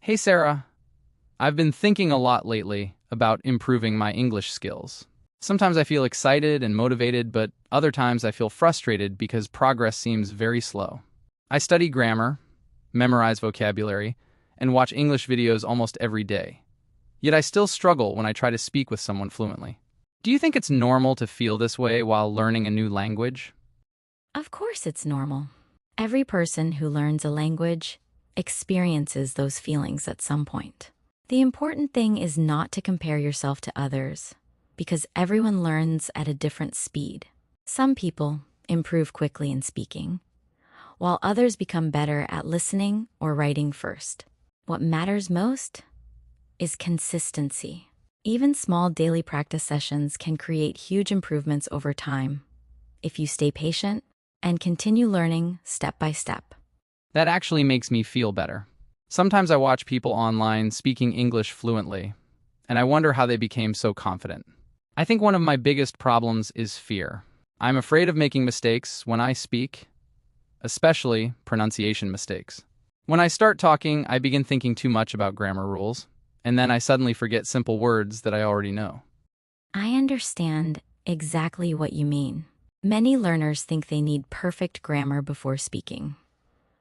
Hey Sarah, I've been thinking a lot lately about improving my English skills. Sometimes I feel excited and motivated, but other times I feel frustrated because progress seems very slow. I study grammar, memorize vocabulary, and watch English videos almost every day. Yet I still struggle when I try to speak with someone fluently. Do you think it's normal to feel this way while learning a new language? Of course, it's normal. Every person who learns a language experiences those feelings at some point. The important thing is not to compare yourself to others, because everyone learns at a different speed. Some people improve quickly in speaking, while others become better at listening or writing first. What matters most is consistency. Even small daily practice sessions can create huge improvements over time if you stay patient and continue learning step by step. That actually makes me feel better. Sometimes I watch people online speaking English fluently, and I wonder how they became so confident. I think one of my biggest problems is fear. I'm afraid of making mistakes when I speak, especially pronunciation mistakes. When I start talking, I begin thinking too much about grammar rules, and then I suddenly forget simple words that I already know. I understand exactly what you mean. Many learners think they need perfect grammar before speaking,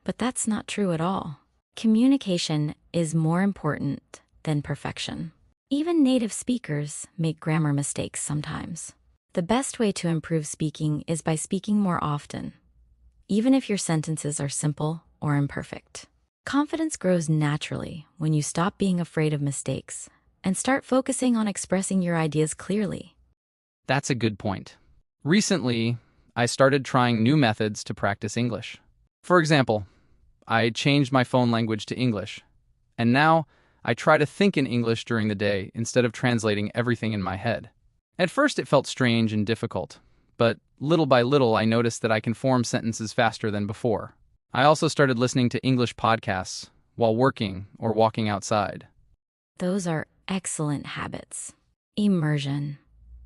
but that's not true at all. Communication is more important than perfection. Even native speakers make grammar mistakes sometimes. The best way to improve speaking is by speaking more often, even if your sentences are simple or imperfect. Confidence grows naturally when you stop being afraid of mistakes and start focusing on expressing your ideas clearly. That's a good point. Recently, I started trying new methods to practice English. For example, I changed my phone language to English, and now I try to think in English during the day instead of translating everything in my head. At first it felt strange and difficult, but little by little I noticed that I can form sentences faster than before. I also started listening to English podcasts while working or walking outside. Those are excellent habits. Immersion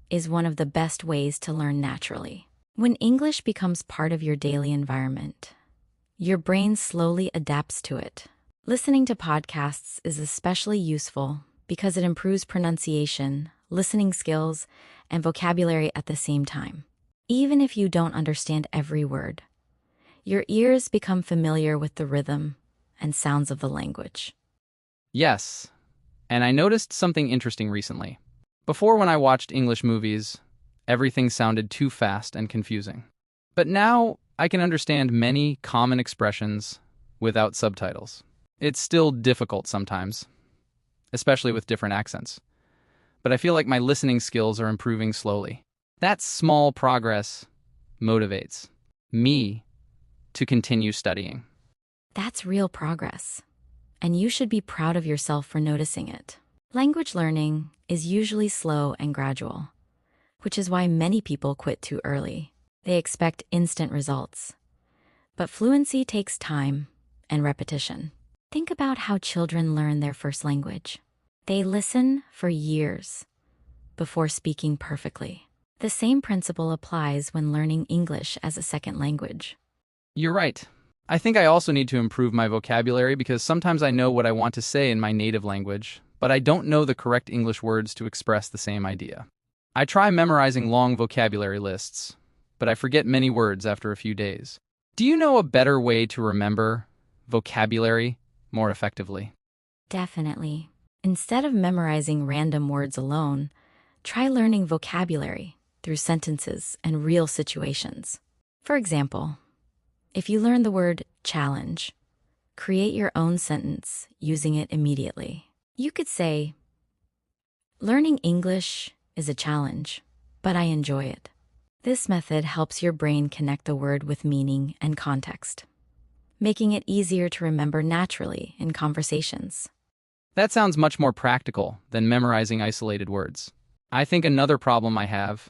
is one of the best ways to learn naturally. When English becomes part of your daily environment, your brain slowly adapts to it. Listening to podcasts is especially useful because it improves pronunciation, listening skills, and vocabulary at the same time. Even if you don't understand every word, your ears become familiar with the rhythm and sounds of the language. Yes, and I noticed something interesting recently. Before, when I watched English movies, everything sounded too fast and confusing. But now I can understand many common expressions without subtitles. It's still difficult sometimes, especially with different accents. But I feel like my listening skills are improving slowly. That small progress motivates me to continue studying. That's real progress, and you should be proud of yourself for noticing it. Language learning is usually slow and gradual, which is why many people quit too early. They expect instant results. But fluency takes time and repetition. Think about how children learn their first language. They listen for years before speaking perfectly. The same principle applies when learning English as a second language. You're right. I think I also need to improve my vocabulary because sometimes I know what I want to say in my native language, but I don't know the correct English words to express the same idea. I try memorizing long vocabulary lists, but I forget many words after a few days. Do you know a better way to remember vocabulary more effectively? Definitely. Instead of memorizing random words alone, try learning vocabulary through sentences and real situations. For example, if you learn the word challenge, create your own sentence using it immediately. You could say, "Learning English is a challenge, but I enjoy it." This method helps your brain connect the word with meaning and context, making it easier to remember naturally in conversations. That sounds much more practical than memorizing isolated words. I think another problem I have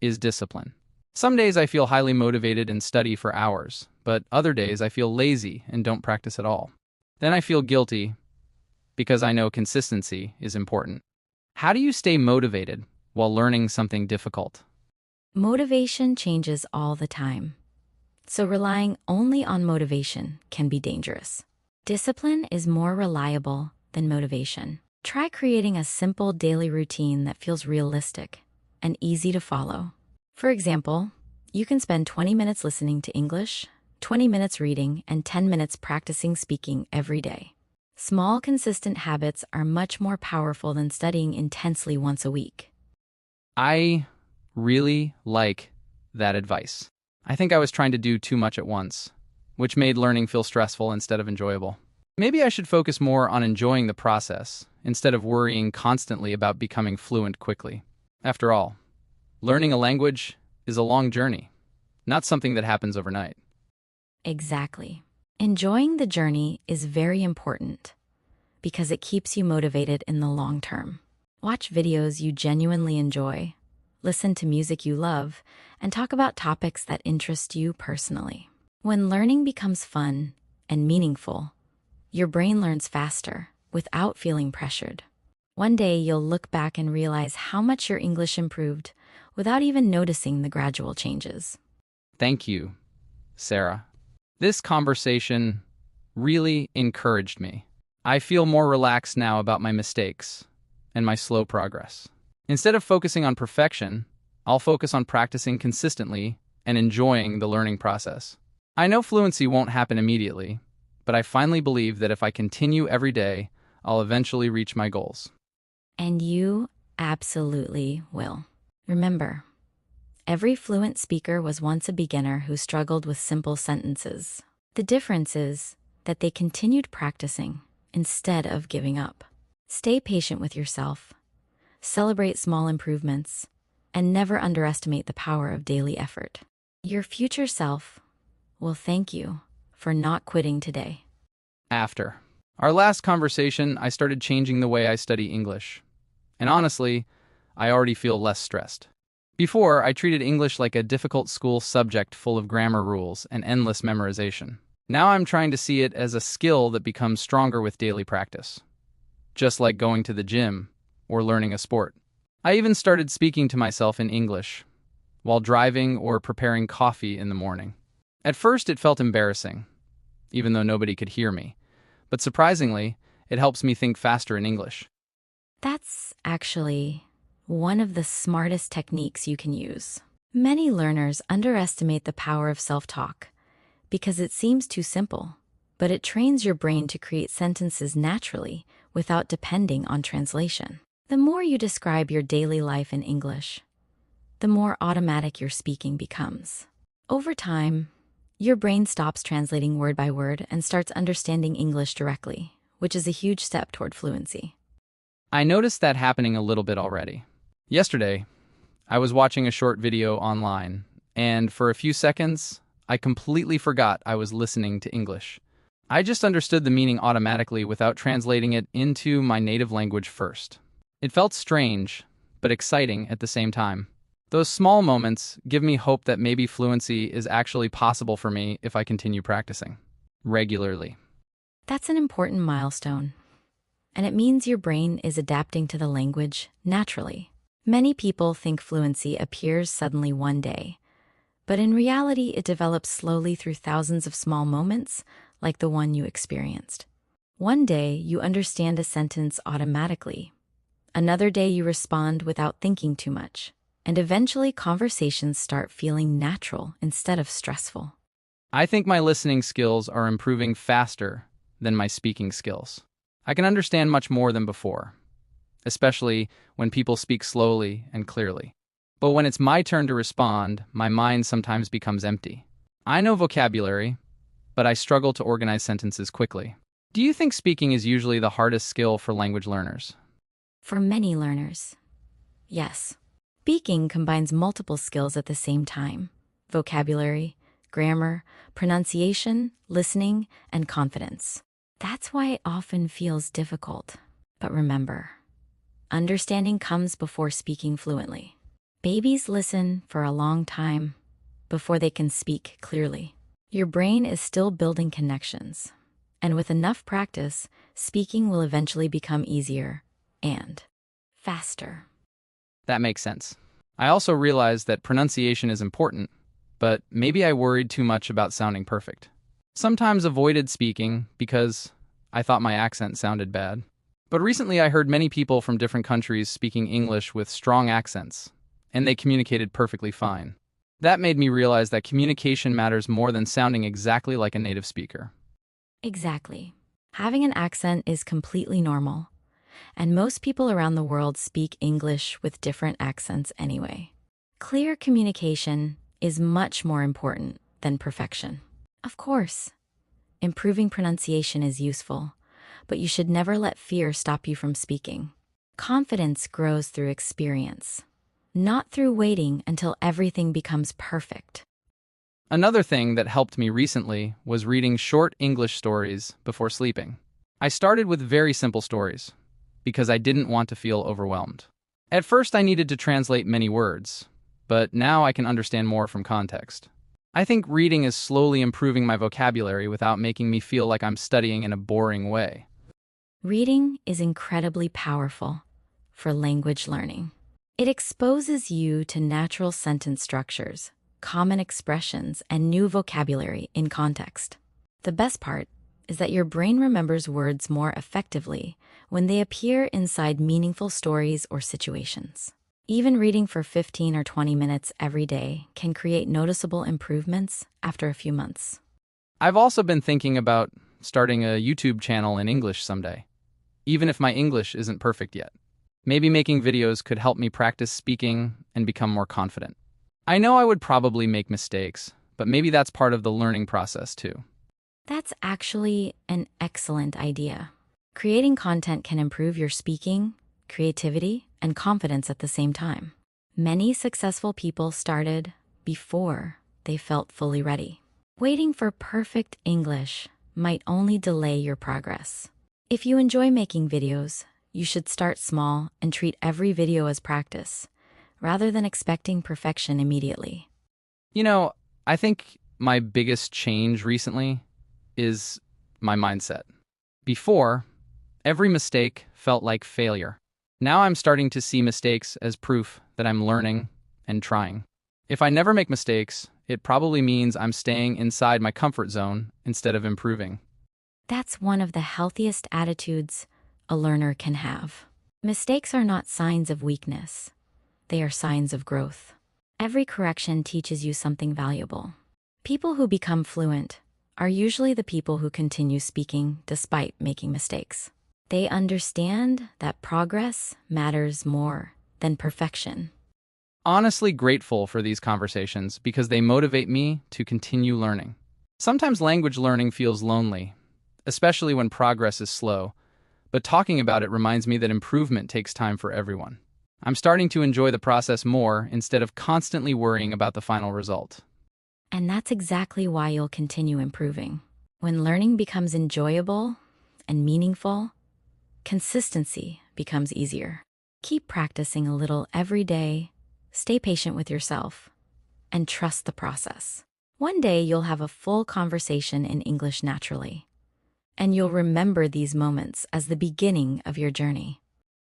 is discipline. Some days I feel highly motivated and study for hours, but other days I feel lazy and don't practice at all. Then I feel guilty because I know consistency is important. How do you stay motivated while learning something difficult? Motivation changes all the time, so relying only on motivation can be dangerous. Discipline is more reliable in motivation. Try creating a simple daily routine that feels realistic and easy to follow. For example, you can spend 20 minutes listening to English, 20 minutes reading, and 10 minutes practicing speaking every day. Small, consistent habits are much more powerful than studying intensely once a week. I really like that advice. I think I was trying to do too much at once, which made learning feel stressful instead of enjoyable. Maybe I should focus more on enjoying the process instead of worrying constantly about becoming fluent quickly. After all, learning a language is a long journey, not something that happens overnight. Exactly. Enjoying the journey is very important because it keeps you motivated in the long term. Watch videos you genuinely enjoy, listen to music you love, and talk about topics that interest you personally. When learning becomes fun and meaningful, your brain learns faster without feeling pressured. One day you'll look back and realize how much your English improved without even noticing the gradual changes. Thank you, Sarah. This conversation really encouraged me. I feel more relaxed now about my mistakes and my slow progress. Instead of focusing on perfection, I'll focus on practicing consistently and enjoying the learning process. I know fluency won't happen immediately, but I finally believe that if I continue every day, I'll eventually reach my goals. And you absolutely will. Remember, every fluent speaker was once a beginner who struggled with simple sentences. The difference is that they continued practicing instead of giving up. Stay patient with yourself, celebrate small improvements, and never underestimate the power of daily effort. Your future self will thank you for not quitting today. After our last conversation, I started changing the way I study English. And honestly, I already feel less stressed. Before, I treated English like a difficult school subject full of grammar rules and endless memorization. Now I'm trying to see it as a skill that becomes stronger with daily practice, just like going to the gym or learning a sport. I even started speaking to myself in English while driving or preparing coffee in the morning. At first, it felt embarrassing, even though nobody could hear me. But surprisingly, it helps me think faster in English. That's actually one of the smartest techniques you can use. Many learners underestimate the power of self-talk because it seems too simple, but it trains your brain to create sentences naturally without depending on translation. The more you describe your daily life in English, the more automatic your speaking becomes. Over time, your brain stops translating word by word and starts understanding English directly, which is a huge step toward fluency. I noticed that happening a little bit already. Yesterday, I was watching a short video online, and for a few seconds, I completely forgot I was listening to English. I just understood the meaning automatically without translating it into my native language first. It felt strange, but exciting at the same time. Those small moments give me hope that maybe fluency is actually possible for me if I continue practicing regularly. That's an important milestone, and it means your brain is adapting to the language naturally. Many people think fluency appears suddenly one day, but in reality, it develops slowly through thousands of small moments like the one you experienced. One day, you understand a sentence automatically. Another day, you respond without thinking too much. And eventually, conversations start feeling natural instead of stressful. I think my listening skills are improving faster than my speaking skills. I can understand much more than before, especially when people speak slowly and clearly. But when it's my turn to respond, my mind sometimes becomes empty. I know vocabulary, but I struggle to organize sentences quickly. Do you think speaking is usually the hardest skill for language learners? For many learners, yes. Speaking combines multiple skills at the same time: vocabulary, grammar, pronunciation, listening, and confidence. That's why it often feels difficult. But remember, understanding comes before speaking fluently. Babies listen for a long time before they can speak clearly. Your brain is still building connections, and with enough practice, speaking will eventually become easier and faster. That makes sense. I also realized that pronunciation is important, but maybe I worried too much about sounding perfect. Sometimes avoided speaking because I thought my accent sounded bad. But recently I heard many people from different countries speaking English with strong accents, and they communicated perfectly fine. That made me realize that communication matters more than sounding exactly like a native speaker. Exactly. Having an accent is completely normal, and most people around the world speak English with different accents anyway. Clear communication is much more important than perfection. Of course, improving pronunciation is useful, but you should never let fear stop you from speaking. Confidence grows through experience, not through waiting until everything becomes perfect. Another thing that helped me recently was reading short English stories before sleeping. I started with very simple stories because I didn't want to feel overwhelmed. At first, I needed to translate many words, but now I can understand more from context. I think reading is slowly improving my vocabulary without making me feel like I'm studying in a boring way. Reading is incredibly powerful for language learning. It exposes you to natural sentence structures, common expressions, and new vocabulary in context. The best part is that your brain remembers words more effectively when they appear inside meaningful stories or situations. Even reading for 15 or 20 minutes every day can create noticeable improvements after a few months. I've also been thinking about starting a YouTube channel in English someday, even if my English isn't perfect yet. Maybe making videos could help me practice speaking and become more confident. I know I would probably make mistakes, but maybe that's part of the learning process too. That's actually an excellent idea. Creating content can improve your speaking, creativity, and confidence at the same time. Many successful people started before they felt fully ready. Waiting for perfect English might only delay your progress. If you enjoy making videos, you should start small and treat every video as practice, rather than expecting perfection immediately. I think my biggest change recently is my mindset. Before, every mistake felt like failure. Now I'm starting to see mistakes as proof that I'm learning and trying. If I never make mistakes, it probably means I'm staying inside my comfort zone instead of improving. That's one of the healthiest attitudes a learner can have. Mistakes are not signs of weakness. They are signs of growth. Every correction teaches you something valuable. People who become fluent are usually the people who continue speaking despite making mistakes. They understand that progress matters more than perfection. Honestly grateful for these conversations because they motivate me to continue learning. Sometimes language learning feels lonely, especially when progress is slow, but talking about it reminds me that improvement takes time for everyone. I'm starting to enjoy the process more instead of constantly worrying about the final result. And that's exactly why you'll continue improving. When learning becomes enjoyable and meaningful, consistency becomes easier. Keep practicing a little every day, stay patient with yourself, and trust the process. One day you'll have a full conversation in English naturally, and you'll remember these moments as the beginning of your journey.